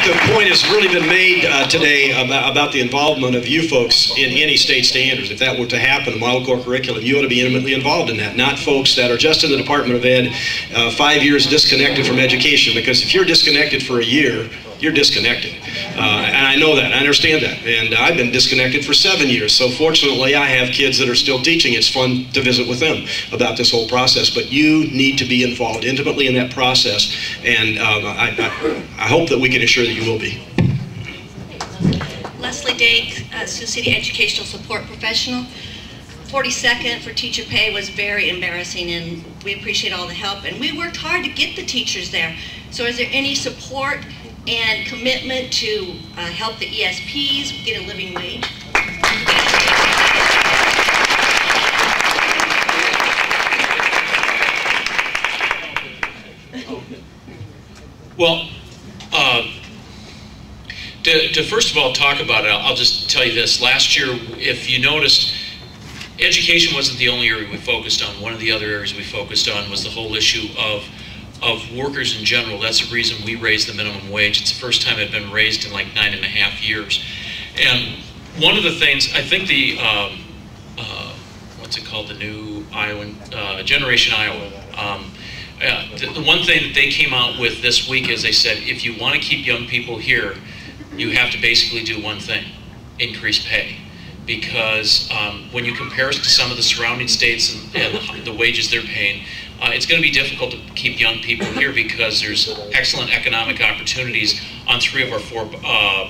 the point has really been made today about the involvement of you folks in any state standards. If that were to happen, a model core curriculum, you ought to be intimately involved in that, not folks that are just in the Department of Ed, 5 years disconnected from education, because if you're disconnected for a year, you're disconnected. And I know that, I understand that. And I've been disconnected for 7 years. So fortunately, I have kids that are still teaching. It's fun to visit with them about this whole process. But you need to be involved intimately in that process. And I hope that we can assure that you will be. Leslie Dake, Sioux City Educational Support Professional. 42nd for teacher pay was very embarrassing, and we appreciate all the help. And we worked hard to get the teachers there. So is there any support and commitment to help the ESPs get a living wage? Well, to first of all talk about it, I'll just tell you this. Last year, if you noticed, education wasn't the only area we focused on. One of the other areas we focused on was the whole issue of workers in general. That's the reason we raised the minimum wage. It's the first time it had been raised in like 9.5 years. And one of the things, I think the, what's it called, the new Iowa, Generation Iowa, the one thing that they came out with this week is they said, if you want to keep young people here, you have to basically do one thing: increase pay. Because when you compare us to some of the surrounding states and the wages they're paying, it's going to be difficult to keep young people here because there's excellent economic opportunities on 3 of our 4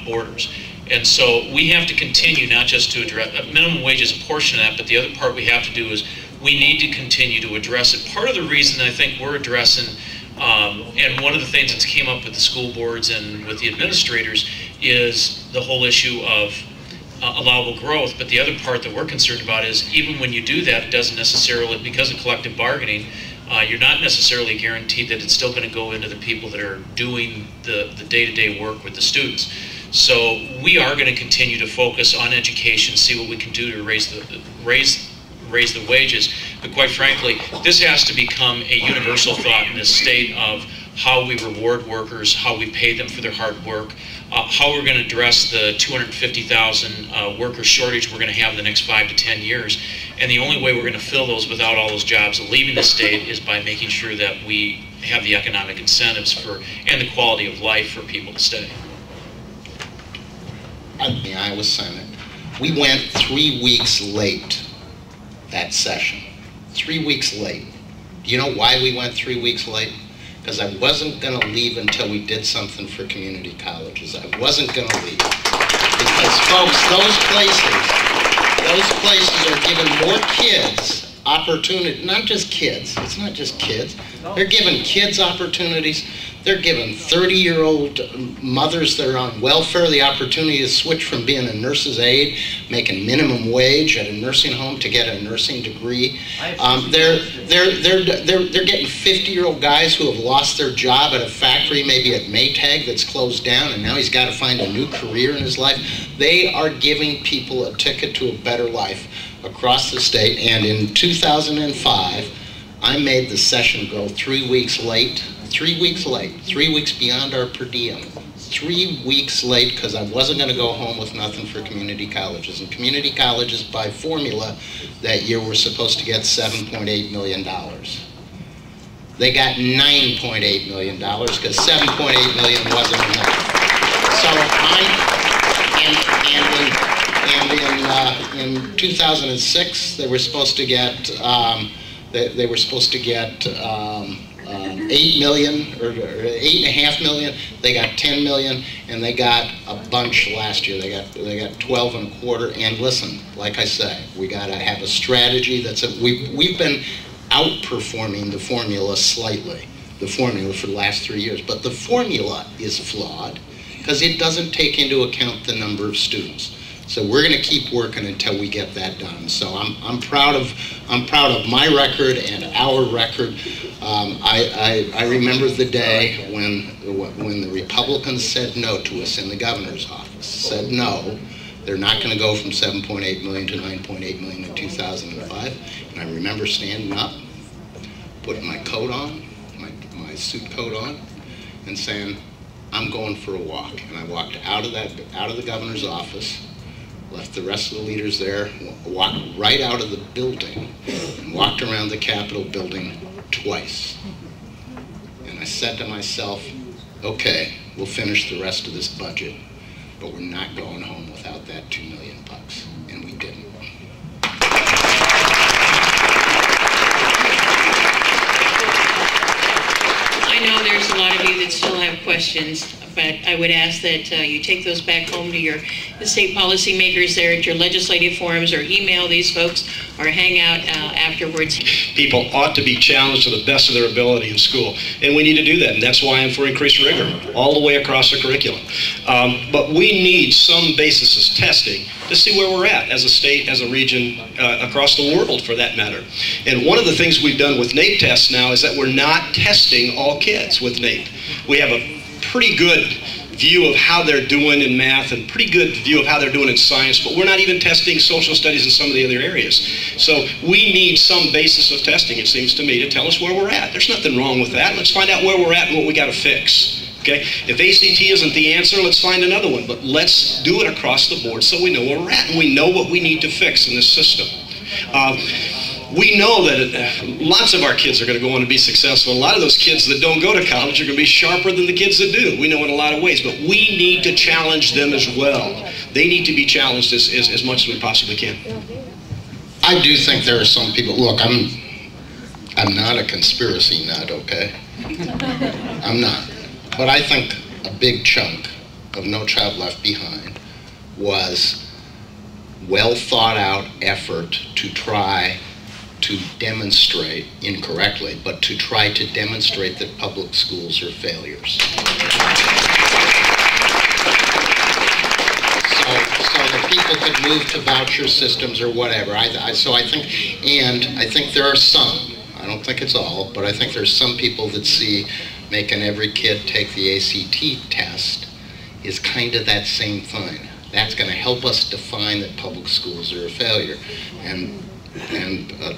borders. And so we have to continue not just to address, minimum wage is a portion of that, but the other part we have to do is we need to continue to address it. Part of the reason I think we're addressing, and one of the things that's came up with the school boards and with the administrators, is the whole issue of allowable growth. But the other part that we're concerned about is even when you do that, it doesn't necessarily, because of collective bargaining, you're not necessarily guaranteed that it's still going to go into the people that are doing the day-to-day work with the students. So we are going to continue to focus on education, see what we can do to raise the wages. But quite frankly, this has to become a universal thought in this state of how we reward workers, how we pay them for their hard work, how we're going to address the 250,000 worker shortage we're going to have in the next 5 to 10 years. And the only way we're going to fill those without all those jobs leaving the state is by making sure that we have the economic incentives for and the quality of life for people to stay. In the Iowa Senate, we went 3 weeks late that session. 3 weeks late. Do you know why we went 3 weeks late? Because I wasn't going to leave until we did something for community colleges. I wasn't going to leave. Because, folks, those places are giving more kids opportunity, not just kids. It's not just kids. They're giving kids opportunities. They're giving 30-year-old mothers that are on welfare the opportunity to switch from being a nurse's aide, making minimum wage at a nursing home, to get a nursing degree. They're getting 50-year-old guys who have lost their job at a factory, maybe at Maytag, that's closed down, and now he's got to find a new career in his life. They are giving people a ticket to a better life across the state. And in 2005, I made the session go 3 weeks late. 3 weeks late, 3 weeks beyond our per diem. 3 weeks late because I wasn't going to go home with nothing for community colleges. And community colleges, by formula, that year were supposed to get $7.8 million. They got $9.8 million because $7.8 million wasn't enough. So in 2006, they were supposed to get 8 million or 8.5 million. They got 10 million, and they got a bunch last year. They got 12.25. And listen, like I say, we got to have a strategy that's we've been outperforming the formula slightly, the formula for the last 3 years. But the formula is flawed because it doesn't take into account the number of students. So we're going to keep working until we get that done. So I'm proud of my record and our record. I remember the day when the Republicans said no to us in the governor's office. Said no, they're not going to go from 7.8 million to 9.8 million in 2005. And I remember standing up, putting my coat on, my suit coat on, and saying, I'm going for a walk. And I walked out of the governor's office, left the rest of the leaders there, walked right out of the building, and walked around the Capitol building twice. And I said to myself, okay, we'll finish the rest of this budget, but we're not going home without that $2 million. And we didn't. I know there's a lot of you that still have questions, but I would ask that you take those back home to the state policymakers there at your legislative forums, or email these folks, or hang out afterwards. People ought to be challenged to the best of their ability in school, and we need to do that, and that's why I'm for increased rigor all the way across the curriculum. But we need some basis of testing to see where we're at as a state, as a region, across the world for that matter. And one of the things we've done with NAEP tests now is that we're not testing all kids with NAEP. We have a pretty good view of how they're doing in math and pretty good view of how they're doing in science, but we're not even testing social studies in some of the other areas. So we need some basis of testing, it seems to me, to tell us where we're at. There's nothing wrong with that. Let's find out where we're at and what we got to fix. Okay? If ACT isn't the answer, let's find another one, but let's do it across the board so we know where we're at and we know what we need to fix in this system. We know that lots of our kids are going to go on to be successful. A lot of those kids that don't go to college are going to be sharper than the kids that do. We know in a lot of ways, but we need to challenge them as well. They need to be challenged as much as we possibly can. I do think there are some people, look, I'm not a conspiracy nut, okay? I'm not. But I think a big chunk of No Child Left Behind was well thought out effort to try to demonstrate, incorrectly, but to try to demonstrate that public schools are failures. So that people could move to voucher systems or whatever. So I think there are some, I don't think it's all, but I think there's some people that see making every kid take the ACT test is kind of that same thing. That's going to help us define that public schools are a failure. And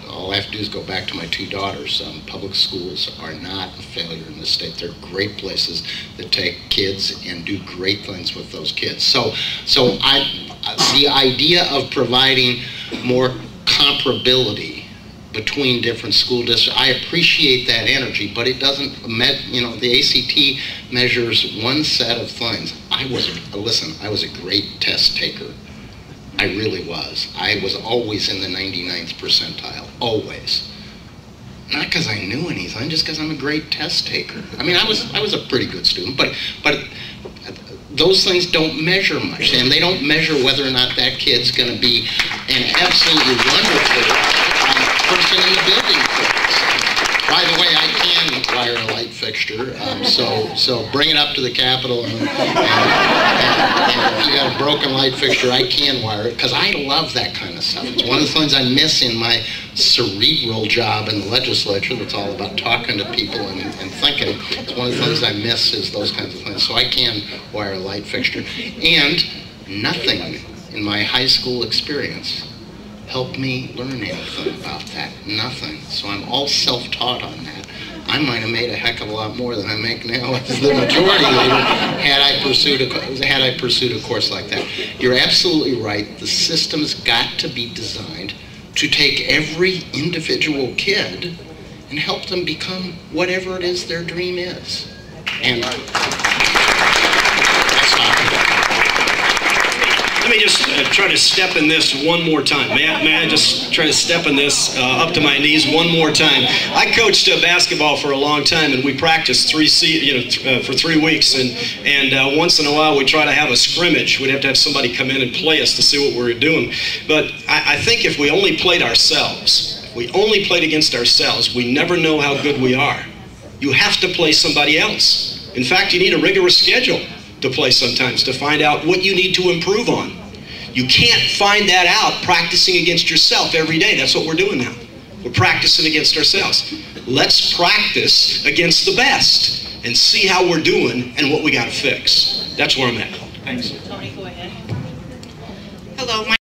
all I have to do is go back to my two daughters. Public schools are not a failure in this state. They're great places that take kids and do great things with those kids. So the idea of providing more comparability between different school districts, I appreciate that energy, but it doesn't, the ACT measures one set of things. I was a great test taker. I really was. I was always in the 99th percentile, always. Not because I knew anything, just because I'm a great test taker. I mean, I was a pretty good student, but those things don't measure much, and they don't measure whether or not that kid's going to be an absolutely wonderful person in the building for us. By the way, I can wire a light fixture, so bring it up to the Capitol, and if you got a broken light fixture, I can wire it, because I love that kind of stuff. It's one of the things I miss in my cerebral job in the legislature that's all about talking to people and thinking. It's one of the things I miss is those kinds of things. So I can wire a light fixture. And nothing in my high school experience helped me learn anything about that. Nothing. So I'm all self-taught on that. I might have made a heck of a lot more than I make now as the majority leader had I pursued a course like that. You're absolutely right. The system's got to be designed to take every individual kid and help them become whatever it is their dream is. And let me just try to step in this one more time. May I just try to step in this up to my knees one more time? I coached basketball for a long time, and we practiced for 3 weeks. And once in a while, we try to have a scrimmage. We'd have to have somebody come in and play us to see what we were doing. But I think if we only played ourselves, if we only played against ourselves, we never know how good we are. You have to play somebody else. In fact, you need a rigorous schedule to play sometimes to find out what you need to improve on. You can't find that out practicing against yourself every day. That's what we're doing now. We're practicing against ourselves. Let's practice against the best and see how we're doing and what we got to fix. That's where I'm at. Thanks. Tony, go ahead. Hello.